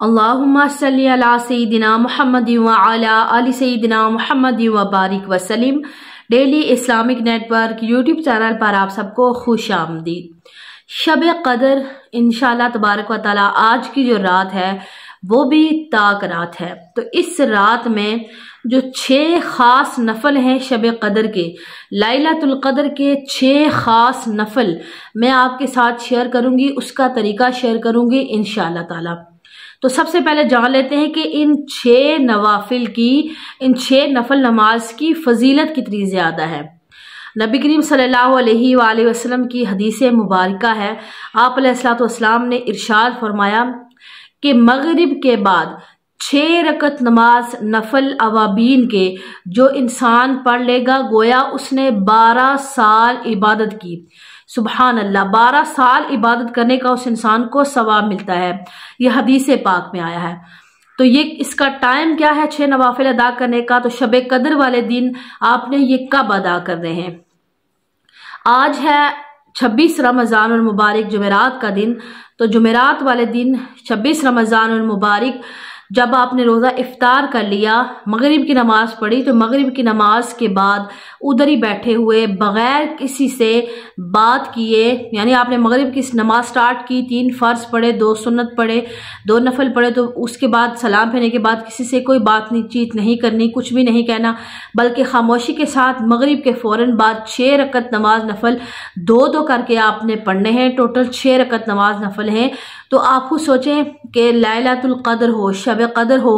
अल्लाहुम्मा सल्ली अला सय्यिदिना मुहम्मद व अला आलि सय्यिदिना मुहम्मद व बारिक वसल्लिम। Daily Islamic network YouTube channel पर आप सबको खुश आमदीद। शब कदर इंशाअल्लाह तबारक व तआला आज की जो रात है वो भी ताक रात है। तो इस रात में जो 6 खास नफल हैं शब कदर के, लैलतुल कदर के 6 खास नफल मैं आपके साथ शेयर करूंगी, उसका तरीका शेयर करूंगी इंशाअल्लाह ताला। तो सबसे पहले जान लेते हैं कि इन 6 नवाफिल की, इन 6 नफल नमाज की फजीलत कितनी ज़्यादा है। नबी करीम सल्लल्लाहु अलैहि वसल्लम की हदीस मुबारका है, आप अलैहिस्सलातु वस्सलाम ने इरशाद फरमाया कि मगरिब के बाद 6 रकत नमाज नफल अवाबीन के जो इंसान पढ़ लेगा गोया उसने 12 साल इबादत की। सुबहान अल्लाह, 12 साल इबादत करने का उस इंसान को सवाब मिलता है। यह हदीस पाक में आया है। तो ये इसका टाइम क्या है 6 नवाफिल अदा करने का? तो शब कदर वाले दिन आपने ये कब अदा करने हैं? आज है 26 रमज़ान और मुबारक जुमेरात का दिन। तो जुमेरात वाले दिन 26 रमज़ान और मुबारक जब आपने रोज़ा इफ्तार कर लिया, मगरिब की नमाज पढ़ी, तो मगरिब की नमाज के बाद उधर ही बैठे हुए बग़ैर किसी से बात किए, यानी आपने मगरिब की नमाज स्टार्ट की, 3 फ़र्ज पढ़े, 2 सुन्नत पढ़े, 2 नफल पढ़े, तो उसके बाद सलाम फेरने के बाद किसी से कोई बातचीत नहीं करनी, कुछ भी नहीं कहना, बल्कि खामोशी के साथ मगरिब के फ़ौरन बाद 6 रकत नमाज नफल 2-2 करके आपने पढ़ने हैं। टोटल 6 रकत नमाज नफल हैं। तो आप खुद सोचें कि लैलतुल कदर हो, शब कदर हो,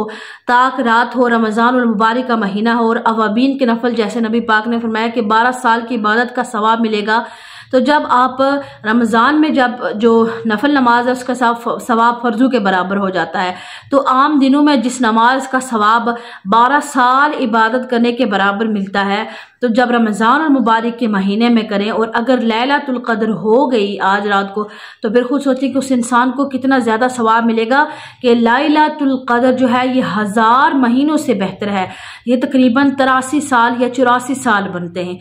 ताक रात हो, रमज़ान और मुबारक का महीना हो और अवाबीन के नफल जैसे नबी पाक ने फरमाया कि 12 साल की इबादत का सवाब मिलेगा। तो जब आप रमज़ान में जब जो नफल नमाज है उसका सवाब फर्जू के बराबर हो जाता है, तो आम दिनों में जिस नमाज का सवाब 12 साल इबादत करने के बराबर मिलता है, तो जब रमज़ान और मुबारक के महीने में करें और अगर लैलतुल कदर हो गई आज रात को, तो फिर खुद सोचिए कि उस इंसान को कितना ज़्यादा सवाब मिलेगा कि लैलतुल कदर जो है ये 1000 महीनों से बेहतर है। ये तकरीबन 83 साल या 84 साल बनते हैं।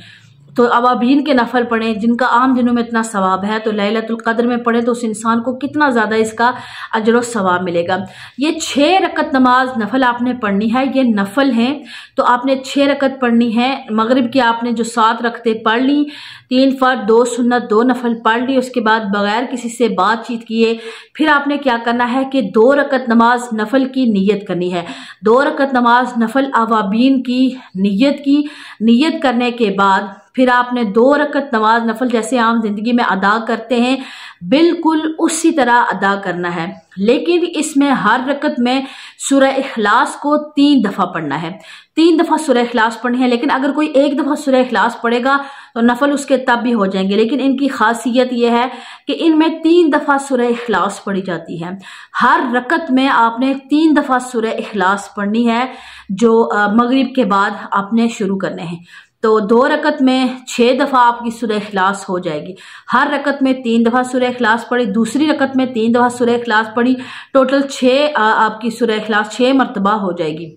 तो अवाबीन के नफल पढ़ें जिनका आम दिनों में इतना सवाब है, तो लैलतुल कदर में पढ़ें तो उस इंसान को कितना ज़्यादा इसका अजर व सवाब मिलेगा। ये 6 रकत नमाज नफल आपने पढ़नी है, ये नफल हैं। तो आपने 6 रकत पढ़नी है। मगरिब की आपने जो 7 रकतें पढ़ ली, 3 फ़र्ज, 2 सुन्नत, 2 नफल पढ़ ली, उसके बाद बगैर किसी से बातचीत किए फिर आपने क्या करना है कि 2 रकत नमाज नफल की नीयत करनी है। 2 रकत नमाज नफल अवाबीन की नीयत करने के बाद फिर आपने 2 रकत नमाज नफल जैसे आम जिंदगी में अदा करते हैं बिल्कुल उसी तरह अदा करना है। लेकिन इसमें हर रकत में सूरह इखलास को 3 दफ़ा पढ़ना है। 3 दफ़ा सूरह इखलास पढ़नी है। लेकिन अगर कोई 1 दफ़ा सूरह इखलास पढ़ेगा तो नफल उसके तब भी हो जाएंगे। लेकिन इनकी खासियत यह है कि इनमें 3 दफ़ा सूरह इखलास पढ़ी जाती है। हर रकत में आपने 3 दफ़ा सूरह इखलास पढ़नी है, जो मगरिब के बाद आपने शुरू करने हैं। तो 2 रकत में 6 दफ़ा आपकी सूरह इखलास हो जाएगी। हर रकत में 3 दफ़ा सूरह इखलास पढ़ी, दूसरी रकत में 3 दफ़ा सूरह इखलास पढ़ी, टोटल 6 आपकी सूरह इखलास 6 मरतबा हो जाएगी।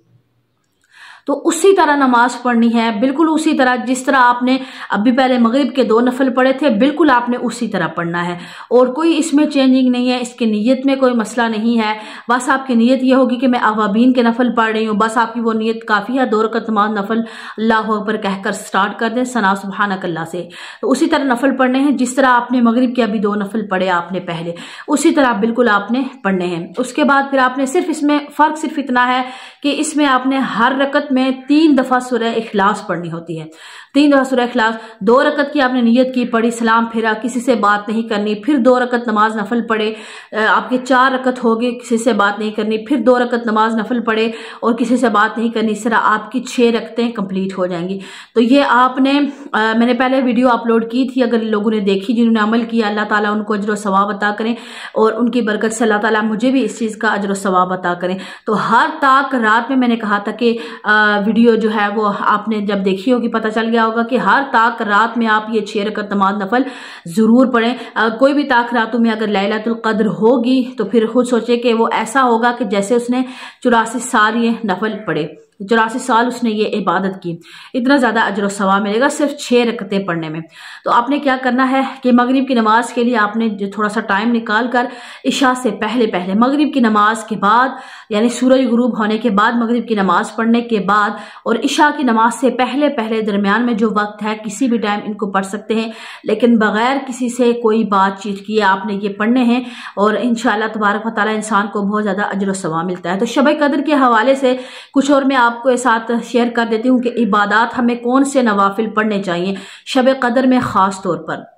तो उसी तरह नमाज पढ़नी है, बिल्कुल उसी तरह जिस तरह आपने अभी पहले मगरिब के 2 नफल पढ़े थे, बिल्कुल आपने उसी तरह पढ़ना है और कोई इसमें चेंजिंग नहीं है। इसकी नीयत में कोई मसला नहीं है। बस आपकी नीयत ये होगी कि मैं अवाबीन के नफल पढ़ रही हूँ, बस आपकी वो नीयत काफ़ी है। 2 रकत नमाज नफल अल्लाहु अकबर कहकर स्टार्ट कर दें सना सुबहानक अल्लाह से। तो उसी तरह नफल पढ़ने हैं जिस तरह आपने मगरिब के अभी 2 नफल पढ़े आपने पहले, उसी तरह बिल्कुल आपने पढ़ने हैं। उसके बाद फिर आपने सिर्फ इसमें फ़र्क सिर्फ इतना है कि इसमें आपने हर रकत में 3 दफ़ा सूरह इखलास पढ़नी होती है। 3 दफ़ा सूरह इखलास। 2 रकत की आपने नियत की, पढ़ी, सलाम फेरा, किसी से बात नहीं करनी, फिर 2 रकत नमाज नफल पढ़े, आपके 4 रकत हो गए, किसी से बात नहीं करनी, फिर 2 रकत नमाज नफल पढ़े और किसी से बात नहीं करनी। इस तरह आपकी 6 रकतें कंप्लीट हो जाएंगी। तो ये आपने मैंने पहले वीडियो अपलोड की थी, अगर लोगों ने देखी, जिन्होंने अमल किया, अल्लाह ताला उनको अजर व सवाब अता करें और उनकी बरकत से अल्लाह ताला मुझे भी इस चीज़ का अजर व सवाब अता करें। तो हर ताक रात में मैंने कहा था कि वीडियो जो है वो आपने जब देखी होगी पता चल गया होगा कि हर ताक रात में आप ये 6 रकत नमाज नफल ज़रूर पढ़ें। कोई भी ताक रातों में अगर लैलतुल कद्र होगी तो फिर खुद सोचे कि वो ऐसा होगा कि जैसे उसने 84 साल ये नफल पढ़े। 84 साल उसने ये इबादत की, इतना ज़्यादा अजर व सवाब मिलेगा सिर्फ 6 रकतें पढ़ने में। तो आपने क्या करना है कि मगरिब की नमाज के लिए आपने जो थोड़ा सा टाइम निकाल कर इशा से पहले पहले, मगरिब की नमाज के बाद यानी सूरज गुरूब होने के बाद, मगरिब की नमाज पढ़ने के बाद और इशा की नमाज से पहले पहले दरमियान में जो वक्त है किसी भी टाइम इनको पढ़ सकते हैं, लेकिन बगैर किसी से कोई बातचीत किए आपने ये पढ़ने हैं और इंशाअल्लाह तबारक व तआला इंसान को बहुत ज़्यादा अजर व सवाब मिलता है। तो शब कदर के हवाले से कुछ और मैं आपको साथ शेयर कर देती हूँ कि इबादत हमें कौन से नवाफिल पढ़ने चाहिए शब कदर में। ख़ास तौर पर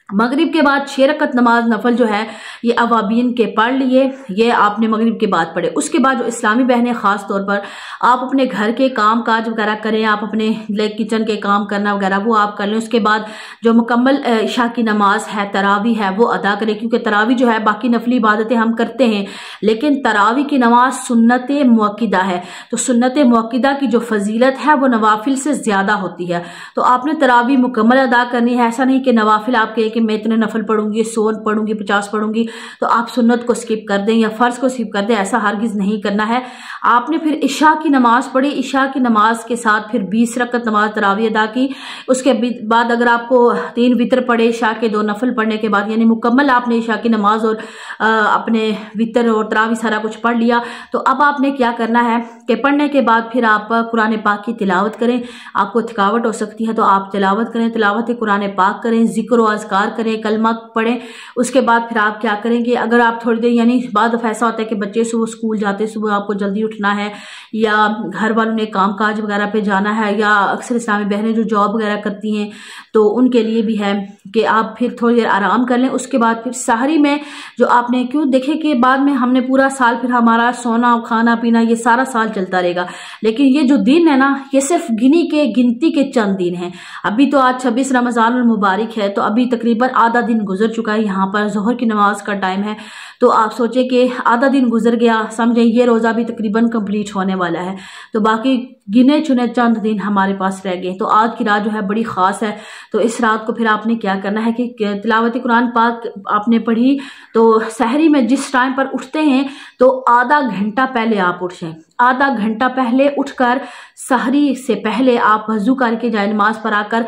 मगरिब के बाद 6 रकत नमाज नफल जो है ये अवाबीन के पढ़ लिए, ये आपने मगरिब के बाद पढ़े। उसके बाद जो इस्लामी बहनें ख़ास तौर पर आप अपने घर के काम काज वगैरह करें, आप अपने किचन के काम करना वगैरह वो आप कर लें। उसके बाद जो मुकम्मल इशा की नमाज है, तरावी है, वो अदा करें, क्योंकि तरावी जो है बाकी नफली इबादतें हम करते हैं लेकिन तरावी की नमाज सुन्नत मुअक्किदा है। तो सुन्नत मुअक्किदा की जो फजीलत है वो नवाफिल से ज़्यादा होती है। तो आपने तरावी मुकम्मल अदा करनी है। ऐसा नहीं कि नवाफिल आपके कि मैं इतने नफल पढ़ूंगी, 100 पढ़ूंगी, 50 पढ़ूंगी तो आप सुन्नत को स्किप कर दें या फर्ज को स्किप कर दें, ऐसा हरगिज नहीं करना है। आपने फिर इशा की नमाज पढ़ी, इशा की नमाज के साथ फिर 20 रकत नमाज तरावी अदा की। उसके बाद अगर आपको 3 वितर पढ़े इशा के, 2 नफल पढ़ने के बाद, यानी मुकम्मल आपने इशा की नमाज और अपने वितर और तरावी सारा कुछ पढ़ लिया, तो अब आपने क्या करना है कि पढ़ने के बाद फिर आप कुरान पाक की तिलावत करें। आपको थकावट हो सकती है तो आप तिलावत करें, तिलावत कुरान पाक करें, जिक्र और अज़कार करें, कलमा पढ़ें। उसके बाद फिर आप क्या करेंगे, अगर आप थोड़ी देर, यानी बाद दफ़ा ऐसा होता है कि बच्चे सुबह स्कूल जाते हैं, सुबह आपको जल्दी उठना है या घर वालों ने काम काज वगैरह पे जाना है, या अक्सर इस्लामी बहनें जो जॉब वगैरह करती हैं तो उनके लिए भी है कि आप फिर थोड़ी देर आराम कर लें। उसके बाद फिर सहरी में जो आपने, क्यों देखें कि बाद में हमने पूरा साल फिर हमारा सोना खाना पीना ये सारा साल चलता रहेगा, लेकिन ये जो दिन है ना ये सिर्फ गिनती के चंद दिन हैं। अभी तो आज 26 रमज़ान मुबारक है, तो अभी तकरीबन आधा दिन गुजर चुका है। यहाँ पर ज़ोहर की नमाज का टाइम है, तो आप सोचें कि आधा दिन गुजर गया, समझें ये रोज़ा भी तकरीबन कंप्लीट होने वाला है, तो बाकी गिने चुने चंद दिन हमारे पास रह गए। तो आज की रात जो है बड़ी ख़ास है। तो इस रात को फिर आपने क्या करना है कि तिलावत कुरान पाक आपने पढ़ी, तो सहरी में जिस टाइम पर उठते हैं तो आधा घंटा पहले आप उठ जाएं। आधा घंटा पहले उठकर सहरी से पहले आप वज़ू करके जाए नमाज पर आकर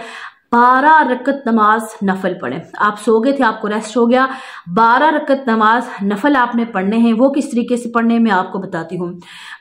12 रकत नमाज नफल पढ़ें। आप सो गए थे, आपको रेस्ट हो गया, 12 रकत नमाज नफल आपने पढ़ने हैं। वो किस तरीके से पढ़ने मैं आपको बताती हूँ।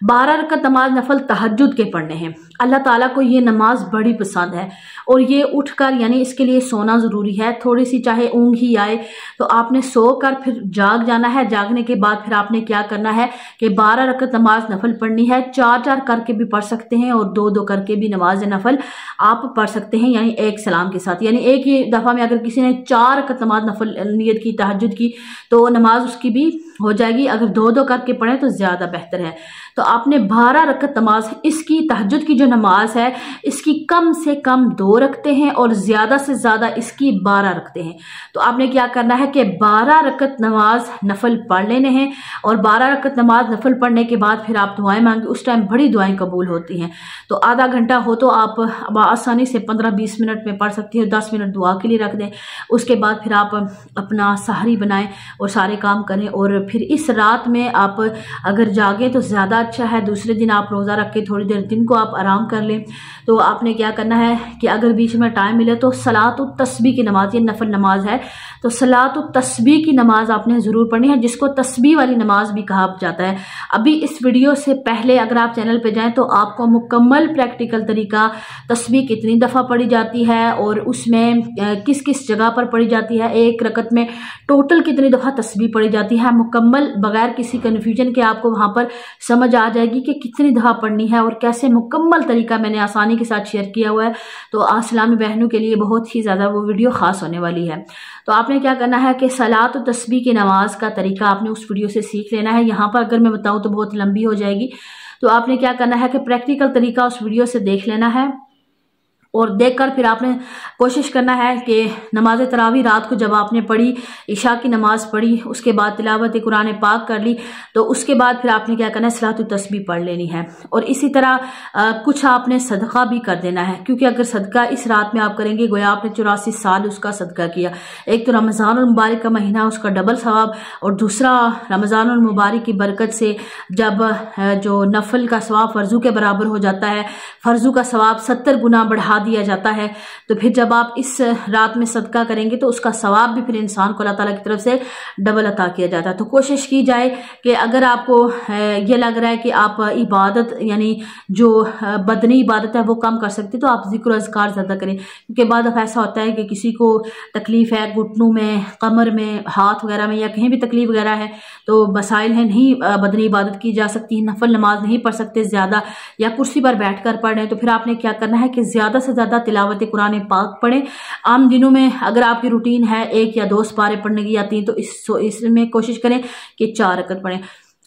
12 रकत नमाज नफल तहज्जुद के पढ़ने हैं। अल्लाह ताला को ये नमाज बड़ी पसंद है और ये उठकर, यानी इसके लिए सोना ज़रूरी है। थोड़ी सी चाहे ऊँघ ही आए तो आपने सोकर फिर जाग जाना है। जागने के बाद फिर आपने क्या करना है कि 12 रकत नमाज नफल पढ़नी है। 4-4 करके भी पढ़ सकते हैं और 2-2 करके भी नमाज नफल आप पढ़ सकते हैं, यानी एक सलाम के साथ। यानी एक ही दफ़ा में अगर किसी ने 4 रकत नमाज नफल नियत की तहज्जुद की तो नमाज उसकी भी हो जाएगी। अगर 2-2 करके पढ़ें तो ज़्यादा बेहतर है। तो आपने 12 रकत नमाज, इसकी तहज्जुद की जो नमाज है इसकी कम से कम 2 रखते हैं और ज़्यादा से ज़्यादा इसकी 12 रखते हैं। तो आपने क्या करना है कि 12 रकत नमाज नफल पढ़ लेने हैं और 12 रकत नमाज नफल पढ़ने के बाद फिर आप दुआएं मांगे। उस टाइम बड़ी दुआएं कबूल होती हैं। तो आधा घंटा हो तो आप आसानी से 15-20 मिनट में पढ़ सकती हैं। 10 मिनट दुआ के लिए रख दें। उसके बाद फिर आप अपना सहरी बनाएं और सारे काम करें। और फिर इस रात में आप अगर जागें तो ज़्यादा अच्छा है। दूसरे दिन आप रोज़ा रख के थोड़ी देर दिन को आप आराम कर लें। तो आपने क्या करना है कि अगर बीच में टाइम मिले तो सलात उत तस्बीह की नमाज, ये नफल नमाज है, तो सलात उत तस्बीह की नमाज आपने ज़रूर पढ़नी है, जिसको तस्बीह वाली नमाज भी कहा जाता है। अभी इस वीडियो से पहले अगर आप चैनल पे जाएं तो आपको मुकम्मल प्रैक्टिकल तरीका, तस्बीह कितनी दफ़ा पढ़ी जाती है और उसमें किस किस जगह पर पढ़ी जाती है, एक रकत में टोटल कितनी दफ़ा तस्बीह पढ़ी जाती है, मुकम्मल बगैर किसी कन्फ्यूजन के आपको वहाँ पर समझ आ जाएगी कि कितनी दफ़ा पढ़नी है और कैसे। मुकम्मल तरीका मैंने आसानी के साथ शेयर किया हुआ है। तो इस्लामी बहनों के लिए बहुत ही ज़्यादा वो वीडियो ख़ास होने वाली है। तो आपने क्या करना है कि सलात और तस्बीह की नमाज का तरीका आपने उस वीडियो से सीख लेना है। यहाँ पर अगर मैं बताऊँ तो बहुत लंबी हो जाएगी। तो आपने क्या करना है कि प्रैक्टिकल तरीका उस वीडियो से देख लेना है और देखकर फिर आपने कोशिश करना है कि नमाज तरावी रात को जब आपने पढ़ी, इशा की नमाज पढ़ी, उसके बाद तिलावत कुरान पाक कर ली, तो उसके बाद फिर आपने क्या करना है, सलातु तस्बीह पढ़ लेनी है। और इसी तरह कुछ आपने सदका भी कर देना है, क्योंकि अगर सदका इस रात में आप करेंगे गोया आपने 84 साल उसका सदका किया। एक तो रमज़ानुल मुबारक का महीना, उसका डबल सवाब, और दूसरा रमज़ानुल मुबारक की बरकत से जब जो नफल का सवाब फर्जू के बराबर हो जाता है, फर्जू का सवाब 70 गुना बढ़ा दिया जाता है। तो फिर जब आप इस रात में सदका करेंगे तो उसका सवाब भी फिर इंसान को अल्लाह ताला की तरफ से डबल अता किया जाता है। तो कोशिश की जाए कि अगर आपको ये लग रहा है कि आप इबादत यानी जो बदनी इबादत है वो कम कर सकते, तो आप जिक्र अज़कार ज़्यादा करें, क्योंकि बाद दफ़ा ऐसा होता है कि किसी को तकलीफ़ है घुटनों में, कमर में, हाथ वगैरह में, या कहीं भी तकलीफ वगैरह है, तो मसाइल हैं, नहीं बदनी इबादत की जा सकती, नफल नमाज नहीं पढ़ सकते ज़्यादा, या कुर्सी पर बैठ कर पढ़ रहे हैं, तो फिर आपने क्या करना है कि ज़्यादा से ज़्यादा तिलावत कुरान पाक पढ़ें। आम दिनों में अगर आपकी रूटीन है 1 या 2 पारे पढ़ने की या 3, तो इसमें कोशिश करें कि 4 रकत पढ़ें।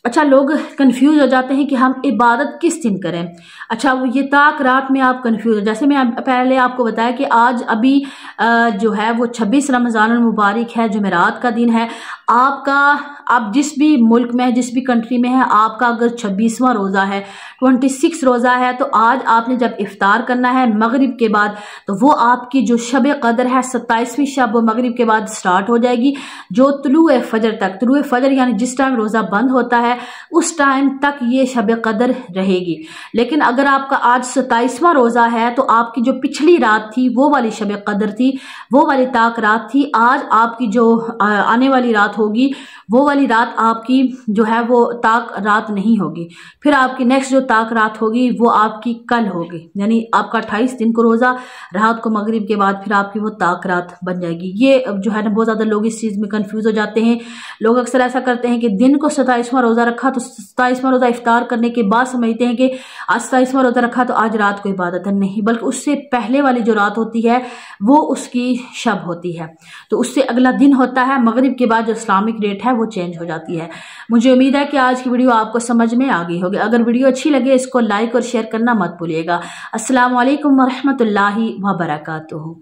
अच्छा, लोग कंफ्यूज हो जाते हैं कि हम इबादत किस दिन करें। अच्छा, वो ये ताक रात में आप कंफ्यूज हो, जैसे मैं पहले आपको बताया कि आज अभी जो है वो 26 रमज़ानुल मुबारक है, जुमेरात का दिन है। आप जिस भी मुल्क में है, जिस भी कंट्री में है, आपका अगर 26वां रोज़ा है, 26 रोज़ा है, तो आज आपने जब इफ्तार करना है मगरिब के बाद, तो वो आपकी जो शब कदर है 27वीं शब, वो मगरिब के बाद स्टार्ट हो जाएगी, जो तुलुए फजर तक, तुलुए फजर यानी जिस टाइम रोज़ा बंद होता है उस टाइम तक ये शब कदर रहेगी। लेकिन अगर आपका आज 27वां रोज़ा है, तो आपकी जो पिछली रात थी वो वाली शब कदर थी, वो वाली ताक रात थी। आज आपकी जो आने वाली रात होगी, वो वाली रात आपकी जो है वो ताक रात नहीं होगी। फिर आपकी नेक्स्ट जो ताक रात होगी वो आपकी कल होगी, यानी आपका 28 दिन को रोज़ा, रात को मगरिब के बाद फिर आपकी वो ताक रात बन जाएगी। ये जो है ना, बहुत ज़्यादा लोग इस चीज़ में कंफ्यूज हो जाते हैं। लोग अक्सर ऐसा करते हैं कि दिन को 27वां रोज़ा रखा, तो 27वां रोज़ा इफ्तार करने के बाद समझते हैं कि आज 27वां रोज़ा रखा तो आज रात को इबादत है। नहीं, बल्कि उससे पहले वाली जो रात होती है वो उसकी शब होती है, तो उससे अगला दिन होता है। मगरिब के बाद जो इस्लामिक डेट है वो चेंज हो जाती है। मुझे उम्मीद है कि आज की वीडियो आपको समझ में आ गई होगी। अगर वीडियो अच्छी लगे इसको लाइक और शेयर करना मत भूलिएगा। अस्सलाम वालेकुम व रहमतुल्लाहि व बरकातुहू।